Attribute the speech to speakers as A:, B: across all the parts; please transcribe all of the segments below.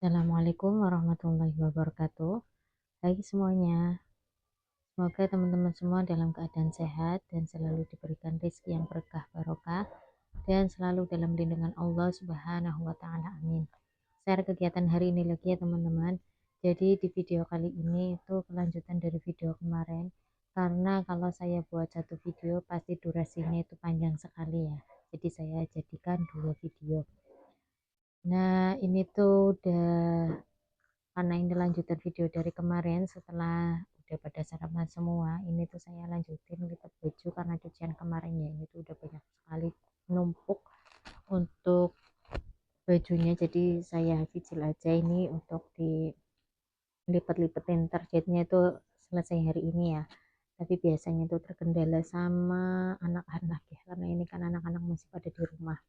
A: Assalamualaikum warahmatullahi wabarakatuh. Hai semuanya, semoga teman-teman semua dalam keadaan sehat dan selalu diberikan rezeki yang berkah barokah dan selalu dalam lindungan Allah Subhanahu wa taala. Amin. Share kegiatan hari ini lagi ya teman-teman. Jadi di video kali ini itu kelanjutan dari video kemarin. Karena kalau saya buat satu video pasti durasinya itu panjang sekali ya. Jadi saya jadikan dua video. Nah, ini tuh udah karena ini lanjutan video dari kemarin. Setelah udah pada sarapan semua, ini tuh saya lanjutin lipat baju karena cucian kemarin ya ini tuh udah banyak sekali numpuk untuk bajunya, jadi saya cicil aja ini untuk dilipat-lipetin, targetnya itu selesai hari ini ya. Tapi biasanya itu terkendala sama anak-anak ya, karena ini kan anak-anak masih pada di rumah.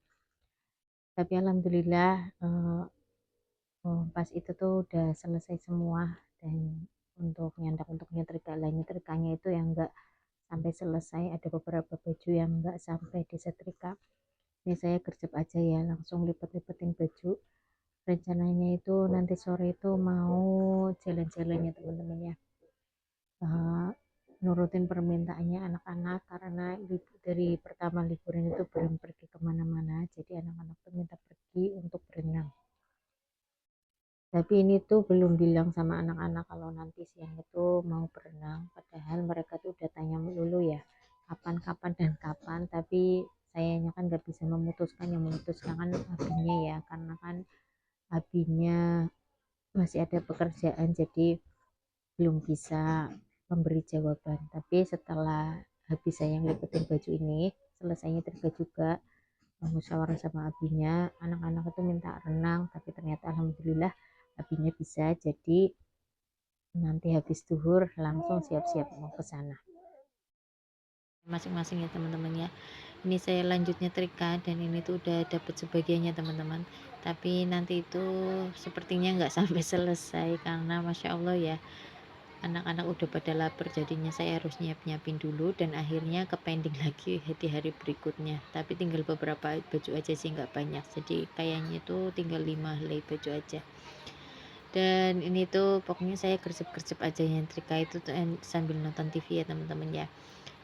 A: Tapi alhamdulillah pas itu tuh udah selesai semua. Dan untuk nyandak, untuk nyetrika lah, nyetrikanya itu yang enggak sampai selesai, ada beberapa baju yang enggak sampai disetrika. Ini saya gercep aja ya, langsung lipet-lipetin baju. Rencananya itu nanti sore itu mau jalan-jalan ya teman-teman ya. Eh, nurutin permintaannya anak-anak karena dari pertama liburan itu belum pergi kemana-mana, jadi anak-anak tuh minta pergi untuk berenang. Tapi ini tuh belum bilang sama anak-anak kalau nanti siang itu mau berenang. Padahal mereka tuh udah tanya dulu ya, kapan-kapan dan kapan. Tapi sayanya kan nggak bisa memutuskan, yang memutuskan kan abinya ya. Karena kan abinya masih ada pekerjaan, jadi belum bisa memberi jawaban. Tapi setelah habis saya ngelipetin baju ini, selesainya terga juga, musyawarah sama abinya, anak-anak itu minta renang. Tapi ternyata alhamdulillah abinya bisa, jadi nanti habis duhur langsung siap-siap mau ke sana masing-masing ya teman-teman ya. Ini saya lanjutnya trika dan ini tuh udah dapat sebagiannya teman-teman, tapi nanti itu sepertinya nggak sampai selesai karena masya Allah ya, anak-anak udah pada lapar, jadinya saya harus nyiap-nyiapin dulu dan akhirnya ke pending lagi di hari berikutnya. Tapi tinggal beberapa baju aja sih, nggak banyak, jadi kayaknya tuh tinggal 5 helai baju aja. Dan ini tuh pokoknya saya gercep-gercep aja nyetrika itu tuh sambil nonton TV ya teman-teman ya.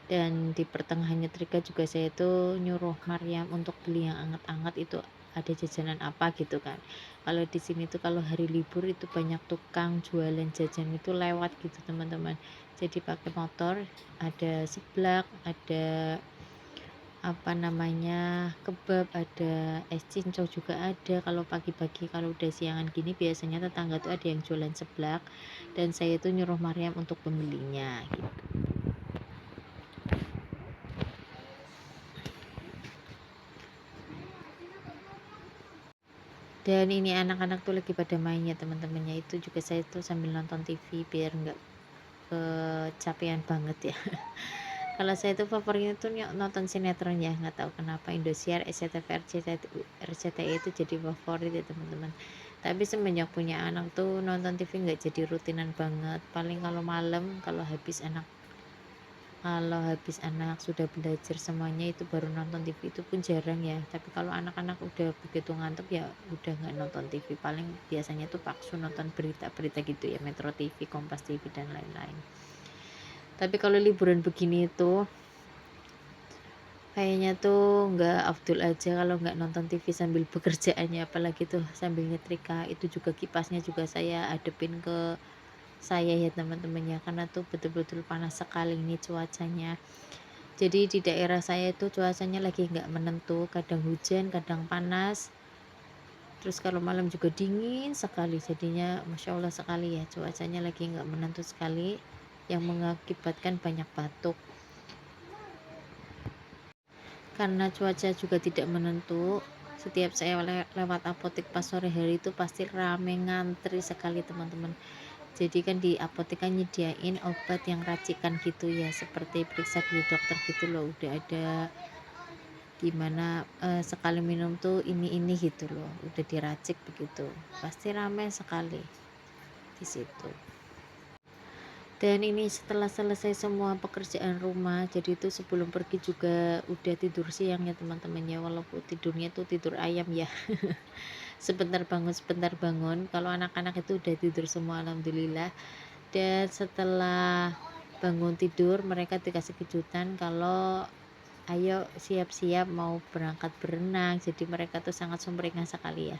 A: Dan di pertengahan nyetrika juga saya tuh nyuruh Maryam untuk beli yang anget-anget, itu ada jajanan apa gitu kan. Kalau di sini tuh kalau hari libur itu banyak tukang jualan jajan itu lewat gitu teman-teman. Jadi pakai motor, ada seblak, ada apa namanya, kebab, ada es cincau juga ada. Kalau pagi-pagi, kalau udah siangan gini biasanya tetangga tuh ada yang jualan seblak dan saya tuh nyuruh Maryam untuk pembelinya gitu. Dan ini anak-anak tuh lagi pada mainnya teman-temannya, itu juga saya tuh sambil nonton TV biar nggak kecapean banget ya. Kalau saya tuh favoritnya tuh nonton sinetron ya, nggak tahu kenapa Indosiar, SCTV, RCTI itu jadi favorit ya teman-teman. Tapi semenjak punya anak tuh nonton TV nggak jadi rutinan banget, paling kalau malam, kalau habis anak sudah belajar semuanya itu baru nonton TV, itu pun jarang ya. Tapi kalau anak-anak udah begitu ngantuk ya udah nggak nonton TV, paling biasanya tuh paksa nonton berita-berita gitu ya, Metro TV, Kompas TV dan lain-lain. Tapi kalau liburan begini tuh kayaknya tuh nggak afdol aja kalau nggak nonton TV sambil pekerjaannya, apalagi tuh sambil nyetrika. Itu juga kipasnya juga saya adepin ke saya ya teman-teman ya, karena tuh betul-betul panas sekali ini cuacanya. Jadi di daerah saya itu cuacanya lagi nggak menentu, kadang hujan, kadang panas. Terus kalau malam juga dingin sekali, jadinya masya Allah sekali ya, cuacanya lagi nggak menentu sekali, yang mengakibatkan banyak batuk. Karena cuaca juga tidak menentu, setiap saya lewat apotek pas sore hari itu pasti rame ngantri sekali teman-teman. Jadi kan di apotek kan nyediain obat yang racikan gitu ya, seperti periksa di dokter gitu loh, udah ada gimana sekali minum tuh ini gitu loh, udah diracik begitu, pasti ramai sekali di situ. Dan ini setelah selesai semua pekerjaan rumah, jadi itu sebelum pergi juga udah tidur siang ya teman-teman ya, walaupun tidurnya tuh tidur ayam ya. sebentar bangun. Kalau anak-anak itu udah tidur semua alhamdulillah. Dan setelah bangun tidur mereka dikasih kejutan kalau ayo siap-siap mau berangkat berenang. Jadi mereka tuh sangat sumringah sekali ya.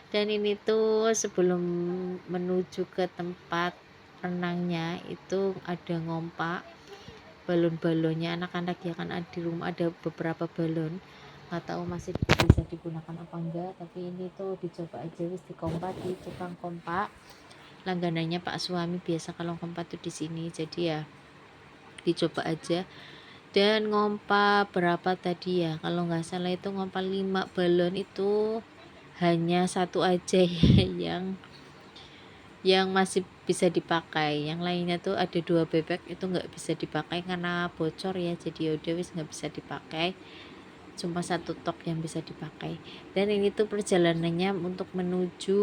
A: Dan ini tuh sebelum menuju ke tempat renangnya itu ada ngompak balon-balonnya anak-anak ya kan, di rumah ada beberapa balon, nggak tahu masih bisa digunakan apa enggak, tapi ini tuh dicoba aja wis dikompak di tukang kompak langganannya Pak suami biasa kalau kompak tuh di sini, jadi ya dicoba aja. Dan ngompak berapa tadi ya, kalau nggak salah itu ngompak 5 balon, itu hanya satu aja yang masih bisa dipakai, yang lainnya tuh ada 2 bebek itu nggak bisa dipakai karena bocor ya, jadi yaudah wis nggak bisa dipakai, cuma satu tok yang bisa dipakai. Dan ini tuh perjalanannya untuk menuju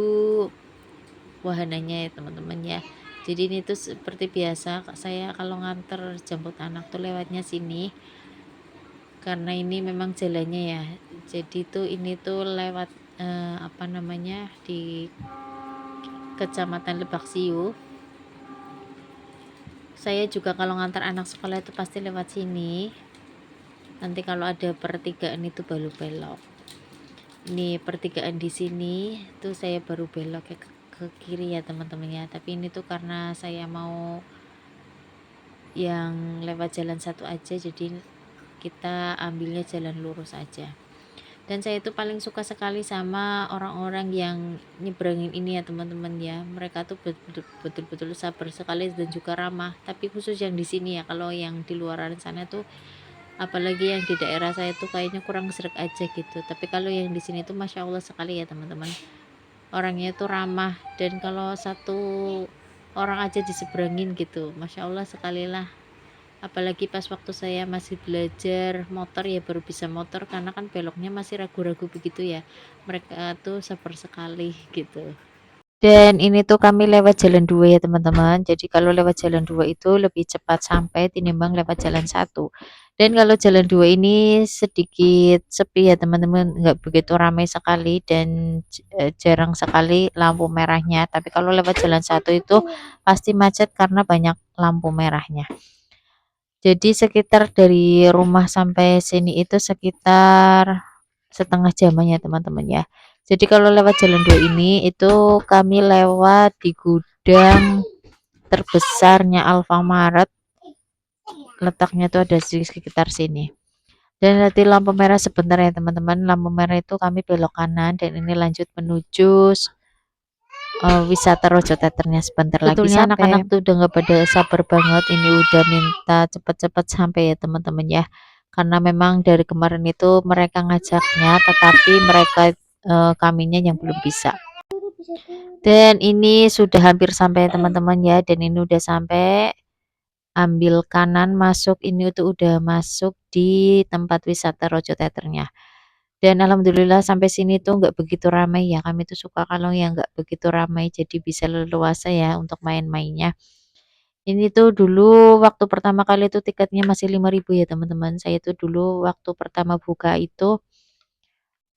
A: wahananya ya teman-teman ya. Jadi ini tuh seperti biasa saya kalau nganter jemput anak tuh lewatnya sini, karena ini memang jalannya ya, jadi tuh ini tuh lewat apa namanya, di Kecamatan Lebak Siu. Saya juga kalau ngantar anak sekolah itu pasti lewat sini. Nanti kalau ada pertigaan itu baru belok. Ini pertigaan di sini tuh saya baru belok ke kiri ya teman-teman ya. Tapi ini tuh karena saya mau yang lewat jalan satu aja, jadi kita ambilnya jalan lurus aja. Dan saya itu paling suka sekali sama orang-orang yang nyebrangin ini ya teman-teman ya, mereka tuh betul-betul sabar sekali dan juga ramah, tapi khusus yang di sini ya, kalau yang di luaran sana tuh apalagi yang di daerah saya tuh kayaknya kurang sreg aja gitu, tapi kalau yang di sini tuh masya Allah sekali ya teman-teman, orangnya tuh ramah, dan kalau satu orang aja diseberangin gitu masya Allah sekali lah. Apalagi pas waktu saya masih belajar motor ya, baru bisa motor karena kan beloknya masih ragu-ragu begitu ya, mereka tuh sabar sekali gitu. Dan ini tuh kami lewat jalan 2 ya teman-teman, jadi kalau lewat jalan 2 itu lebih cepat sampai tinimbang lewat jalan 1. Dan kalau jalan 2 ini sedikit sepi ya teman-teman, nggak begitu ramai sekali dan jarang sekali lampu merahnya, tapi kalau lewat jalan 1 itu pasti macet karena banyak lampu merahnya. Jadi sekitar dari rumah sampai sini itu sekitar setengah jaman ya teman-teman ya. Jadi kalau lewat jalan 2 ini itu kami lewat di gudang terbesarnya Alfamaret. Letaknya tuh ada di sekitar sini. Dan nanti lampu merah sebentar ya teman-teman. Lampu merah itu kami belok kanan dan ini lanjut menuju wisata Rojo Teternya sebentar lagi sampai. Anak-anak tuh udah nggak pada sabar banget, ini udah minta cepet-cepet sampai ya teman-teman ya, karena memang dari kemarin itu mereka ngajaknya tetapi mereka kaminya yang belum bisa. Dan ini sudah hampir sampai teman-teman ya, dan ini udah sampai, ambil kanan masuk, ini tuh udah masuk di tempat wisata Rojo Teternya. Dan alhamdulillah sampai sini tuh nggak begitu ramai ya, kami tuh suka kalau yang nggak begitu ramai, jadi bisa leluasa ya untuk main-mainnya. Ini tuh dulu waktu pertama kali itu tiketnya masih 5.000 ya teman-teman, saya tuh dulu waktu pertama buka itu,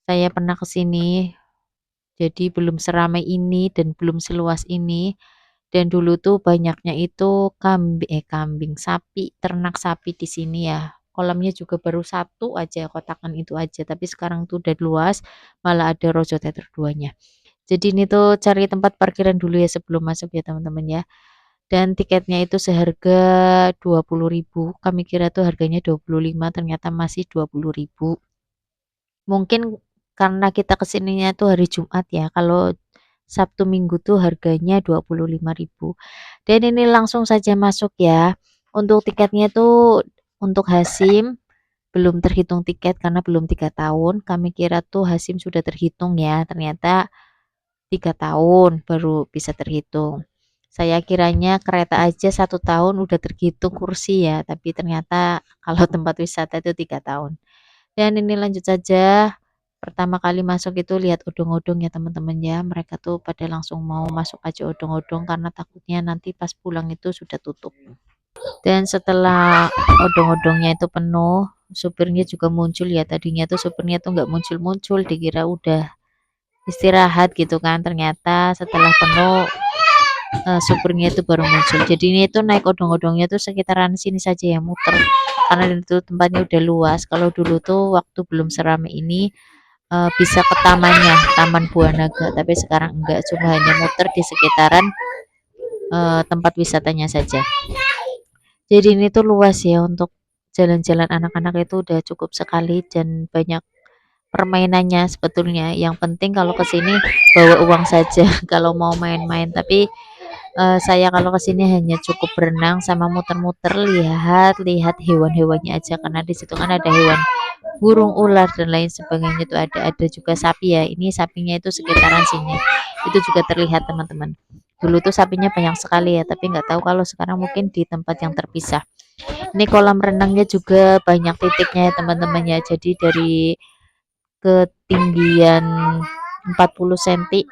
A: saya pernah ke sini, jadi belum seramai ini dan belum seluas ini, dan dulu tuh banyaknya itu kambing, sapi, ternak sapi di sini ya. Kolamnya juga baru satu aja, kotakan itu aja, tapi sekarang tuh udah luas, malah ada Rojo Teter 2-nya. Jadi ini tuh cari tempat parkiran dulu ya sebelum masuk ya teman-teman ya. Dan tiketnya itu seharga 20.000. Kami kira tuh harganya 25, ternyata masih 20.000. Mungkin karena kita kesininya tuh hari Jumat ya. Kalau Sabtu Minggu tuh harganya 25.000. Dan ini langsung saja masuk ya. Untuk tiketnya tuh untuk Hasim belum terhitung tiket karena belum 3 tahun. Kami kira tuh Hasim sudah terhitung ya. Ternyata 3 tahun baru bisa terhitung. Saya kiranya kereta aja 1 tahun udah terhitung kursi ya. Tapi ternyata kalau tempat wisata itu 3 tahun. Dan ini lanjut saja. Pertama kali masuk itu lihat odong-odong ya teman-teman ya. Mereka tuh pada langsung mau masuk aja odong-odong karena takutnya nanti pas pulang itu sudah tutup. Dan setelah odong-odongnya itu penuh, supirnya juga muncul ya. Tadinya tuh supirnya tuh nggak muncul-muncul, dikira udah istirahat gitu kan. Ternyata setelah penuh supirnya itu baru muncul. Jadi ini itu naik odong-odongnya tuh sekitaran sini saja ya muter. Karena itu tempatnya udah luas. Kalau dulu tuh waktu belum seramai ini bisa ke tamannya, Taman Buah Naga. Tapi sekarang enggak, cuma hanya muter di sekitaran tempat wisatanya saja. Jadi ini tuh luas ya untuk jalan-jalan anak-anak itu udah cukup sekali dan banyak permainannya sebetulnya. Yang penting kalau ke sini bawa uang saja kalau mau main-main. Tapi saya kalau ke sini hanya cukup berenang sama muter-muter lihat-lihat hewan-hewannya aja karena di situ kan ada hewan burung, ular dan lain sebagainya itu ada juga sapi ya. Ini sapinya itu sekitaran sini. Itu juga terlihat teman-teman. Dulu tuh sapinya banyak sekali ya, tapi nggak tahu kalau sekarang mungkin di tempat yang terpisah. Ini kolam renangnya juga banyak titiknya ya teman-teman ya. Jadi dari ketinggian 40 cm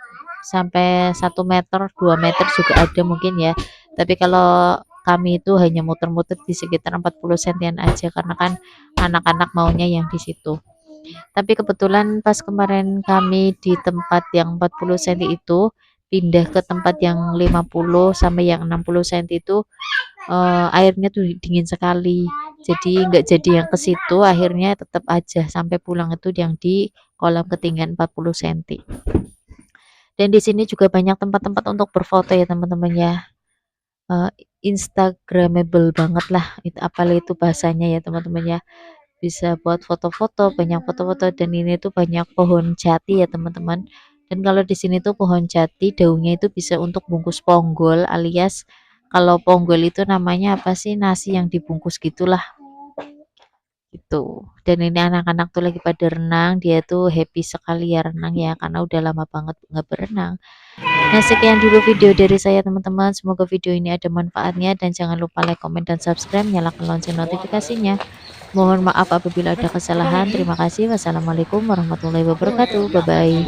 A: sampai 1 meter, 2 meter juga ada mungkin ya. Tapi kalau kami itu hanya muter-muter di sekitar 40 sentian aja karena kan anak-anak maunya yang di situ. Tapi kebetulan pas kemarin kami di tempat yang 40 cm itu pindah ke tempat yang 50 sampai yang 60 cm itu airnya tuh dingin sekali. Jadi nggak jadi yang ke situ, akhirnya tetap aja sampai pulang itu yang di kolam ketinggian 40 cm. Dan di sini juga banyak tempat-tempat untuk berfoto ya teman-teman ya. Eh, Instagramable banget lah itu apal itu bahasanya ya teman-teman ya. Bisa buat foto-foto, banyak foto-foto dan ini tuh banyak pohon jati ya teman-teman. Dan kalau di sini tuh pohon jati daunnya itu bisa untuk bungkus ponggol alias kalau ponggol itu namanya apa sih, nasi yang dibungkus gitulah gitu. Dan ini anak-anak tuh lagi pada renang, dia tuh happy sekali ya renang ya karena udah lama banget nggak berenang. Nah, sekian dulu video dari saya teman-teman. Semoga video ini ada manfaatnya dan jangan lupa like, comment, dan subscribe. Nyalakan lonceng notifikasinya. Mohon maaf apabila ada kesalahan. Terima kasih. Wassalamualaikum warahmatullahi wabarakatuh. Bye-bye.